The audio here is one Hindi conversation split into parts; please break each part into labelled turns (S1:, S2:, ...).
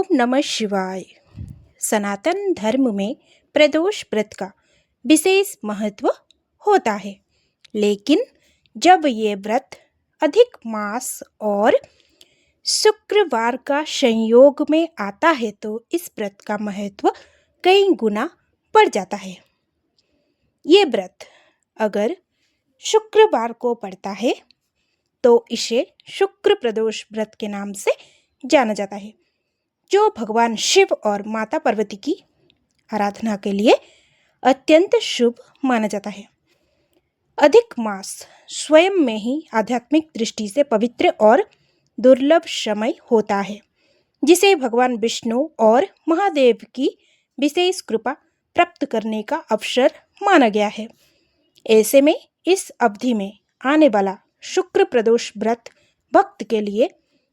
S1: ओम नमः शिवाय। सनातन धर्म में प्रदोष व्रत का विशेष महत्व होता है, लेकिन जब ये व्रत अधिक मास और शुक्रवार का संयोग में आता है तो इस व्रत का महत्व कई गुना बढ़ जाता है। ये व्रत अगर शुक्रवार को पड़ता है तो इसे शुक्र प्रदोष व्रत के नाम से जाना जाता है, जो भगवान शिव और माता पार्वती की आराधना के लिए अत्यंत शुभ माना जाता है। अधिक मास स्वयं में ही आध्यात्मिक दृष्टि से पवित्र और दुर्लभ समय होता है, जिसे भगवान विष्णु और महादेव की विशेष कृपा प्राप्त करने का अवसर माना गया है। ऐसे में इस अवधि में आने वाला शुक्र प्रदोष व्रत भक्त के लिए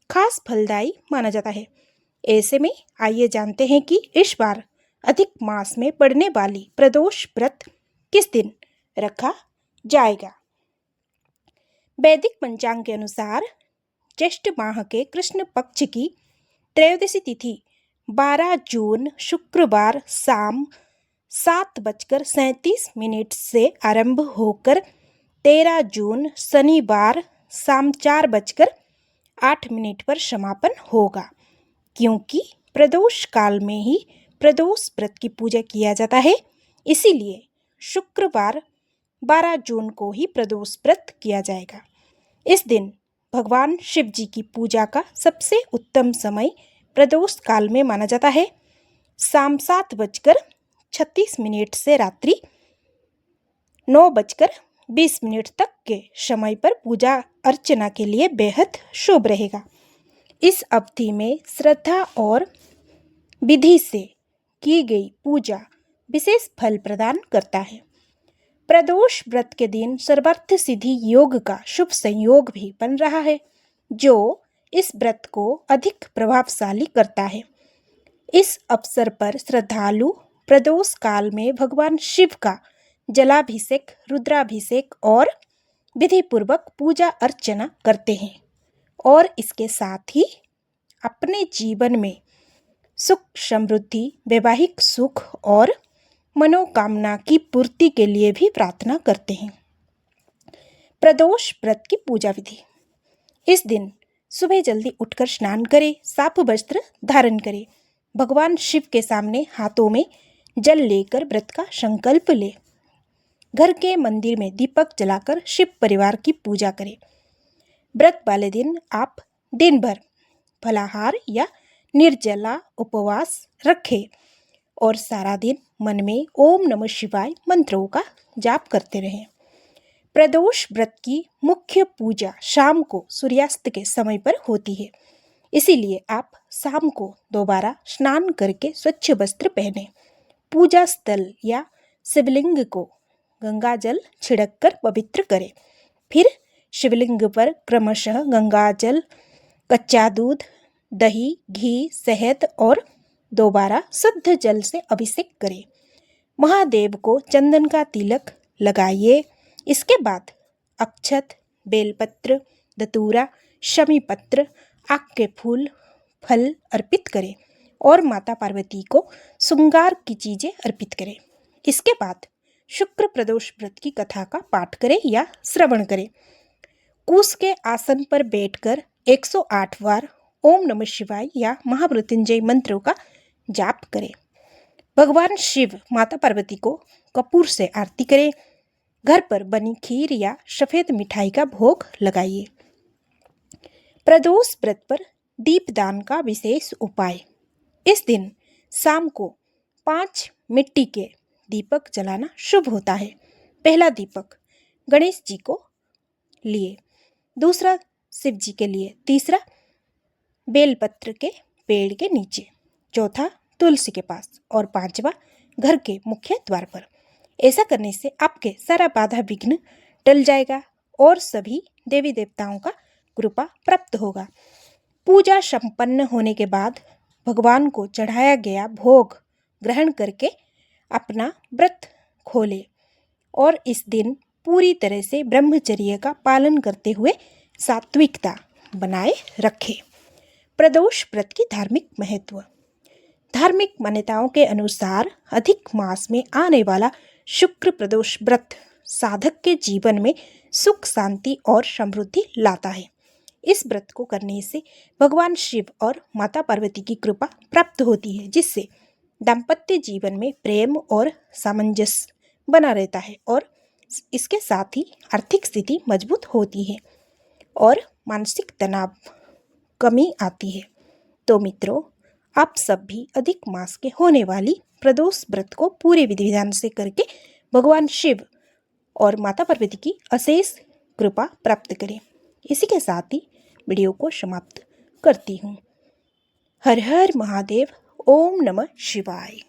S1: खास फलदायी माना जाता है। ऐसे में आइए जानते हैं कि इस बार अधिक मास में पड़ने वाली प्रदोष व्रत किस दिन रखा जाएगा। वैदिक पंचांग के अनुसार ज्येष्ठ माह के कृष्ण पक्ष की त्रयोदशी तिथि 12 जून शुक्रवार शाम 7:37 से आरंभ होकर 13 जून शनिवार शाम 4:08 पर समापन होगा। क्योंकि प्रदोष काल में ही प्रदोष व्रत की पूजा किया जाता है, इसीलिए शुक्रवार 12 जून को ही प्रदोष व्रत किया जाएगा। इस दिन भगवान शिव जी की पूजा का सबसे उत्तम समय प्रदोष काल में माना जाता है। शाम 7:36 से रात्रि 9:20 तक के समय पर पूजा अर्चना के लिए बेहद शुभ रहेगा। इस अवधि में श्रद्धा और विधि से की गई पूजा विशेष फल प्रदान करता है। प्रदोष व्रत के दिन सर्वार्थ सिद्धि योग का शुभ संयोग भी बन रहा है, जो इस व्रत को अधिक प्रभावशाली करता है। इस अवसर पर श्रद्धालु प्रदोष काल में भगवान शिव का जलाभिषेक, रुद्राभिषेक और विधि पूर्वक पूजा अर्चना करते हैं और इसके साथ ही अपने जीवन में सुख समृद्धि, वैवाहिक सुख और मनोकामना की पूर्ति के लिए भी प्रार्थना करते हैं। प्रदोष व्रत की पूजा विधि। इस दिन सुबह जल्दी उठकर स्नान करें, साफ वस्त्र धारण करें, भगवान शिव के सामने हाथों में जल लेकर व्रत का संकल्प ले। घर के मंदिर में दीपक जलाकर शिव परिवार की पूजा करें। व्रत वाले दिन आप दिन भर फलाहार या निर्जला उपवास रखें और सारा दिन मन में ओम नमः शिवाय मंत्रों का जाप करते रहें। प्रदोष व्रत की मुख्य पूजा शाम को सूर्यास्त के समय पर होती है, इसीलिए आप शाम को दोबारा स्नान करके स्वच्छ वस्त्र पहने, पूजा स्थल या शिवलिंग को गंगा जल छिड़ककर पवित्र करें। फिर शिवलिंग पर क्रमशः गंगा जल, कच्चा दूध, दही, घी, शहद और दोबारा शुद्ध जल से अभिषेक करें। महादेव को चंदन का तिलक लगाइए। इसके बाद अक्षत, बेलपत्र, धतूरा, शमी पत्र, आक के फूल, फल अर्पित करें और माता पार्वती को श्रृंगार की चीजें अर्पित करें। इसके बाद शुक्र प्रदोष व्रत की कथा का पाठ करें या श्रवण करें। कुश के आसन पर बैठकर 108 बार ओम नमः शिवाय या महामृत्युंजय मंत्रों का जाप करें। भगवान शिव, माता पार्वती को कपूर से आरती करें। घर पर बनी खीर या सफेद मिठाई का भोग लगाइए। प्रदोष व्रत पर दीपदान का विशेष उपाय। इस दिन शाम को 5 मिट्टी के दीपक जलाना शुभ होता है। पहला दीपक गणेश जी को लिए, दूसरा शिव जी के लिए, तीसरा बेलपत्र के पेड़ के नीचे, चौथा तुलसी के पास और पांचवा घर के मुख्य द्वार पर। ऐसा करने से आपके सारा बाधा विघ्न टल जाएगा और सभी देवी देवताओं का कृपा प्राप्त होगा। पूजा संपन्न होने के बाद भगवान को चढ़ाया गया भोग ग्रहण करके अपना व्रत खोले और इस दिन पूरी तरह से ब्रह्मचर्य का पालन करते हुए सात्विकता बनाए रखें। प्रदोष व्रत की धार्मिक महत्व। धार्मिक मान्यताओं के अनुसार अधिक मास में आने वाला शुक्र प्रदोष व्रत साधक के जीवन में सुख, शांति और समृद्धि लाता है। इस व्रत को करने से भगवान शिव और माता पार्वती की कृपा प्राप्त होती है, जिससे दाम्पत्य जीवन में प्रेम और सामंजस्य बना रहता है और इसके साथ ही आर्थिक स्थिति मजबूत होती है और मानसिक तनाव कमी आती है। तो मित्रों, आप सब भी अधिक मास के होने वाली प्रदोष व्रत को पूरे विधि विधान से करके भगवान शिव और माता पार्वती की अशेष कृपा प्राप्त करें। इसी के साथ ही वीडियो को समाप्त करती हूँ। हर हर महादेव। ओम नमः शिवाय।